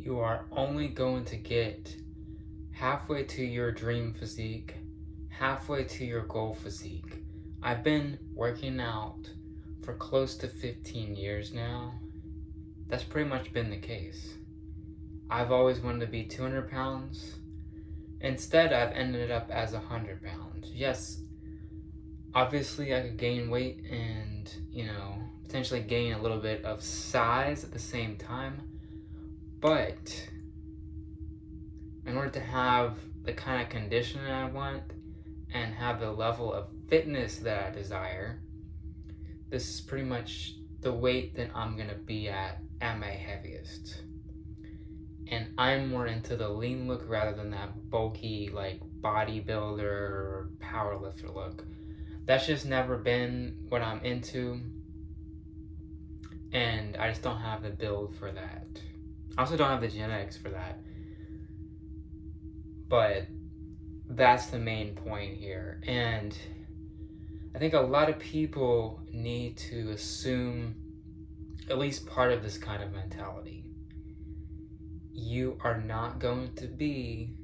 You are only going to get halfway to your dream physique, halfway to your goal physique. I've been working out for close to 15 years now. That's pretty much been the case. I've always wanted to be 200 pounds. Instead, I've ended up as 100 pounds. Yes, obviously I could gain weight and, potentially gain a little bit of size at the same time. But in order to have the kind of conditioning I want and have the level of fitness that I desire, this is pretty much the weight that I'm gonna be at my heaviest. And I'm more into the lean look rather than that bulky, like, bodybuilder or powerlifter look. That's just never been what I'm into, and I just don't have the build for that. I also don't have the genetics for that. But that's the main point here. And I think a lot of people need to assume at least part of this kind of mentality. You are not going to be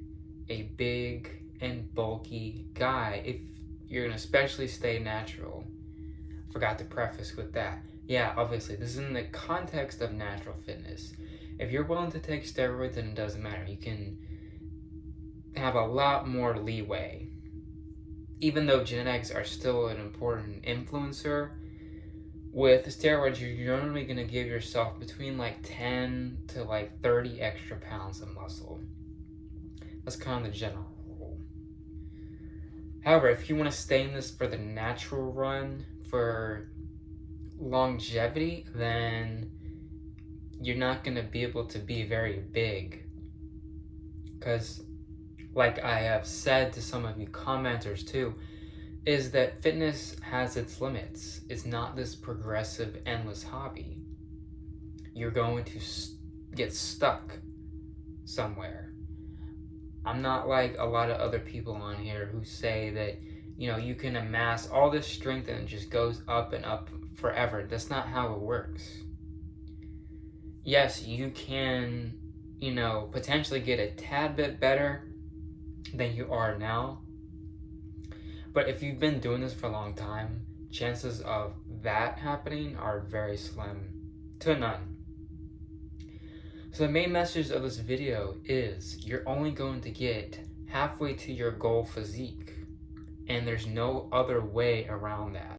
a big and bulky guy if you're going to especially stay natural. Forgot to preface with that. Yeah, obviously, this is in the context of natural fitness. If you're willing to take steroids, then it doesn't matter. You can have a lot more leeway. Even though genetics are still an important influencer, with steroids, you're only going to give yourself between 10 to 30 extra pounds of muscle. That's kind of the general rule. However, if you want to stay in this for the natural run, for longevity, then you're not going to be able to be very big. Because, like I have said to some of you commenters too, is that fitness has its limits. It's not this progressive, endless hobby. You're going to get stuck somewhere. I'm not like a lot of other people on here who say that, you can amass all this strength and it just goes up and up forever. That's not how it works. Yes, you can, potentially get a tad bit better than you are now. But if you've been doing this for a long time, chances of that happening are very slim to none. So the main message of this video is you're only going to get halfway to your goal physique, and there's no other way around that.